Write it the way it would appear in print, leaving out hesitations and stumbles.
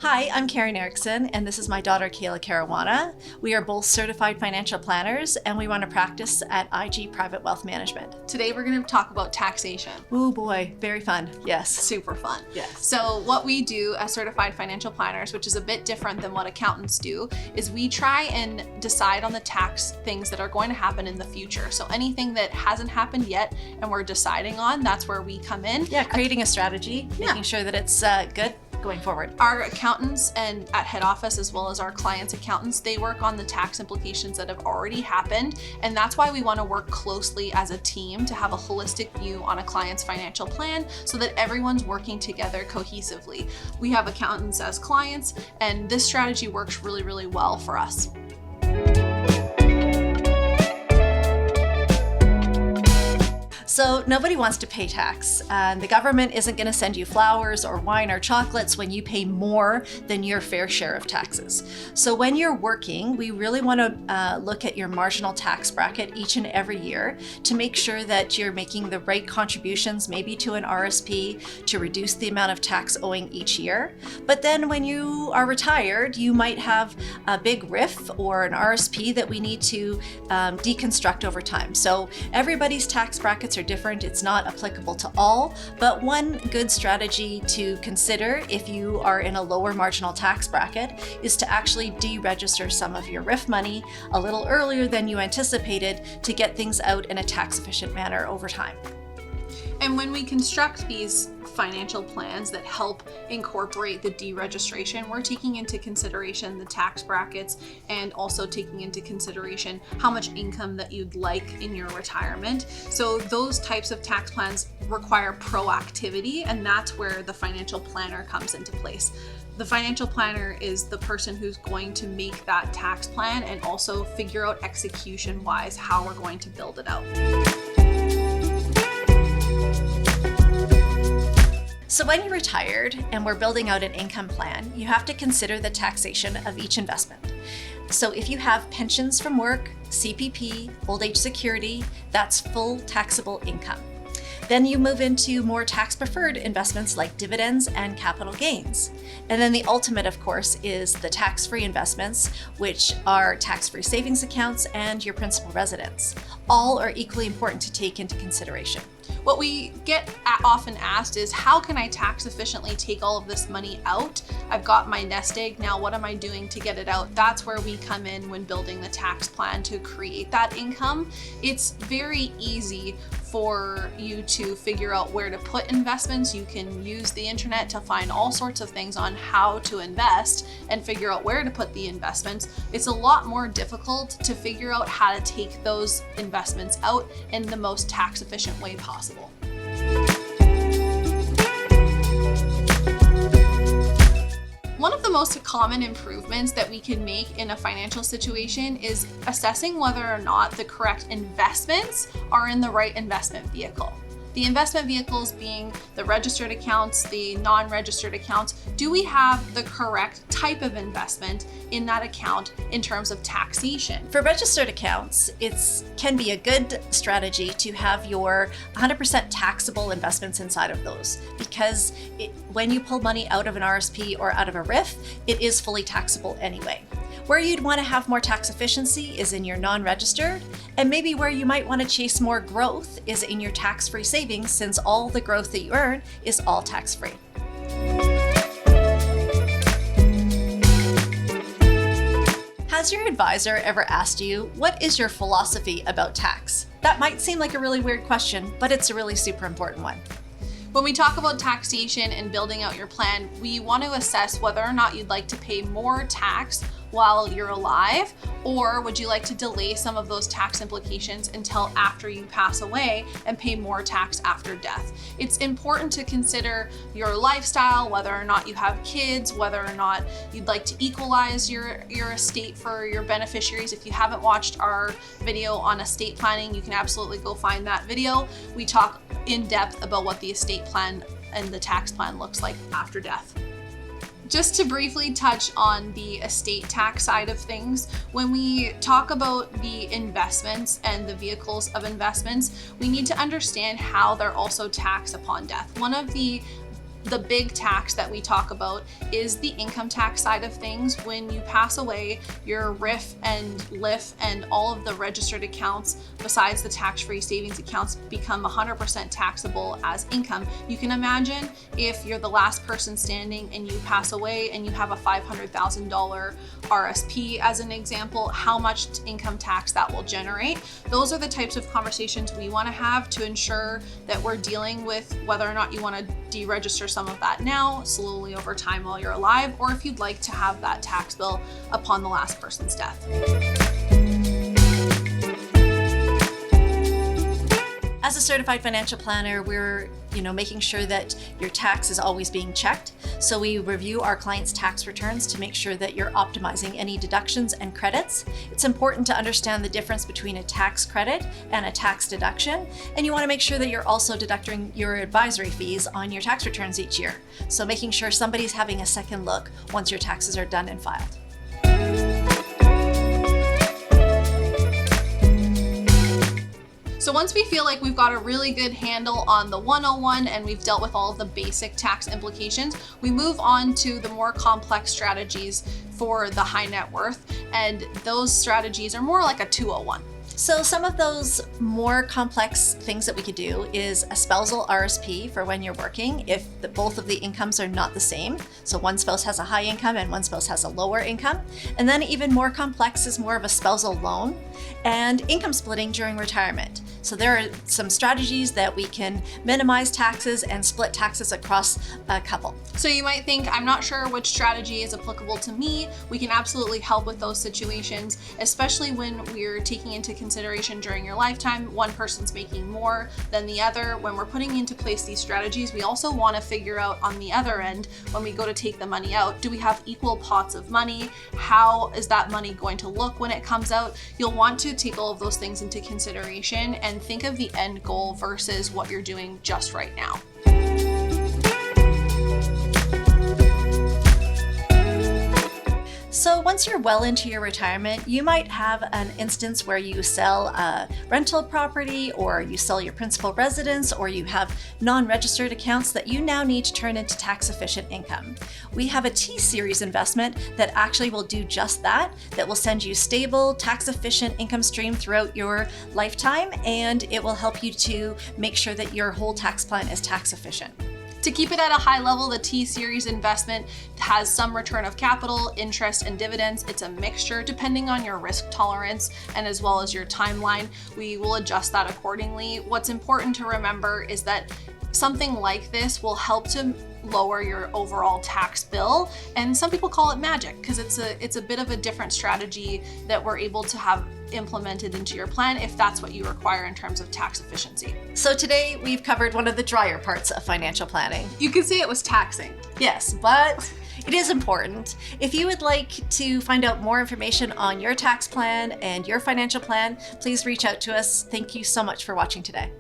Hi, I'm Karen Erickson, and this is my daughter, Kayla Caruana. We are both certified financial planners, and we run a practice at IG Private Wealth Management. Today, we're going to talk about taxation. Ooh boy, very fun. Yes. Super fun. Yes. So what we do as certified financial planners, which is a bit different than what accountants do, is we try and decide on the tax things that are going to happen in the future. So anything that hasn't happened yet and we're deciding on, that's where we come in. Yeah, creating a strategy, making sure that it's good going forward. Our accountants and at head office, as well as our clients' accountants, they work on the tax implications that have already happened. And that's why we want to work closely as a team to have a holistic view on a client's financial plan so that everyone's working together cohesively. We have accountants as clients, and this strategy works really, really well for us. So nobody wants to pay tax. The government isn't going to send you flowers or wine or chocolates when you pay more than your fair share of taxes. So when you're working, we really want to look at your marginal tax bracket each and every year to make sure that you're making the right contributions, maybe to an RSP, to reduce the amount of tax owing each year. But then when you are retired, you might have a big RIF or an RSP that we need to deconstruct over time. So everybody's tax brackets are different. It's not applicable to all, but one good strategy to consider if you are in a lower marginal tax bracket is to actually deregister some of your RIF money a little earlier than you anticipated to get things out in a tax efficient manner over time. And when we construct these financial plans that help incorporate the deregistration, we're taking into consideration the tax brackets and also taking into consideration how much income that you'd like in your retirement. So those types of tax plans require proactivity, and that's where the financial planner comes into place. The financial planner is the person who's going to make that tax plan and also figure out execution-wise how we're going to build it out. So when you're retired and we're building out an income plan, you have to consider the taxation of each investment. So if you have pensions from work, CPP, old age security, that's full taxable income. Then you move into more tax-preferred investments like dividends and capital gains. And then the ultimate, of course, is the tax-free investments, which are tax-free savings accounts and your principal residence. All are equally important to take into consideration. What we get often asked is, how can I tax efficiently take all of this money out? I've got my nest egg, now what am I doing to get it out? That's where we come in when building the tax plan to create that income. It's very easy for you to figure out where to put investments. You can use the internet to find all sorts of things on how to invest and figure out where to put the investments. It's a lot more difficult to figure out how to take those investments out in the most tax efficient way possible. One of the most common improvements that we can make in a financial situation is assessing whether or not the correct investments are in the right investment vehicle. The investment vehicles being the registered accounts, the non-registered accounts. Do we have the correct type of investment in that account in terms of taxation? For registered accounts, it can be a good strategy to have your 100% taxable investments inside of those, because when you pull money out of an RSP or out of a RIF, it is fully taxable anyway. Where you'd want to have more tax efficiency is in your non-registered, and maybe where you might want to chase more growth is in your tax-free savings, since all the growth that you earn is all tax-free. Has your advisor ever asked you, what is your philosophy about tax? That might seem like a really weird question, but it's a really super important one. When we talk about taxation and building out your plan, we want to assess whether or not you'd like to pay more tax while you're alive, or would you like to delay some of those tax implications until after you pass away and pay more tax after death. It's important to consider your lifestyle, whether or not you have kids, whether or not you'd like to equalize your estate for your beneficiaries. If you haven't watched our video on estate planning, you can absolutely go find that video. We talk in depth about what the estate plan and the tax plan looks like after death. Just to briefly touch on the estate tax side of things, when we talk about the investments and the vehicles of investments, we need to understand how they're also taxed upon death. One of the The big tax that we talk about is the income tax side of things. When you pass away, your RIF and LIF and all of the registered accounts besides the tax-free savings accounts become 100% taxable as income. You can imagine if you're the last person standing and you pass away and you have a $500,000 RSP as an example, how much income tax that will generate. Those are the types of conversations we want to have to ensure that we're dealing with whether or not you want to deregister some of that now, slowly over time while you're alive, or if you'd like to have that tax bill upon the last person's death. As a certified financial planner, we're making sure that your tax is always being checked. So we review our clients' tax returns to make sure that you're optimizing any deductions and credits. It's important to understand the difference between a tax credit and a tax deduction. And you want to make sure that you're also deducting your advisory fees on your tax returns each year. So making sure somebody's having a second look once your taxes are done and filed. So once we feel like we've got a really good handle on the 101 and we've dealt with all of the basic tax implications, we move on to the more complex strategies for the high net worth. And those strategies are more like a 201. So some of those more complex things that we could do is a spousal RSP for when you're working if both of the incomes are not the same. So one spouse has a high income and one spouse has a lower income. And then even more complex is more of a spousal loan and income splitting during retirement. So there are some strategies that we can minimize taxes and split taxes across a couple. So you might think, I'm not sure which strategy is applicable to me. We can absolutely help with those situations, especially when we're taking into consideration during your lifetime, one person's making more than the other. When we're putting into place these strategies, we also want to figure out on the other end, when we go to take the money out, do we have equal pots of money? How is that money going to look when it comes out? You'll want to take all of those things into consideration and think of the end goal versus what you're doing just right now. So once you're well into your retirement, you might have an instance where you sell a rental property or you sell your principal residence or you have non-registered accounts that you now need to turn into tax-efficient income. We have a T-Series investment that actually will do just that will send you stable, tax-efficient income stream throughout your lifetime, and it will help you to make sure that your whole tax plan is tax-efficient. To keep it at a high level, the T-Series investment has some return of capital, interest, and dividends. It's a mixture depending on your risk tolerance and as well as your timeline. We will adjust that accordingly. What's important to remember is that something like this will help to lower your overall tax bill, and some people call it magic because it's a bit of a different strategy that we're able to have implemented into your plan if that's what you require in terms of tax efficiency. So today we've covered one of the drier parts of financial planning. You could say it was taxing. Yes, but it is important. If you would like to find out more information on your tax plan and your financial plan, please reach out to us. Thank you so much for watching today.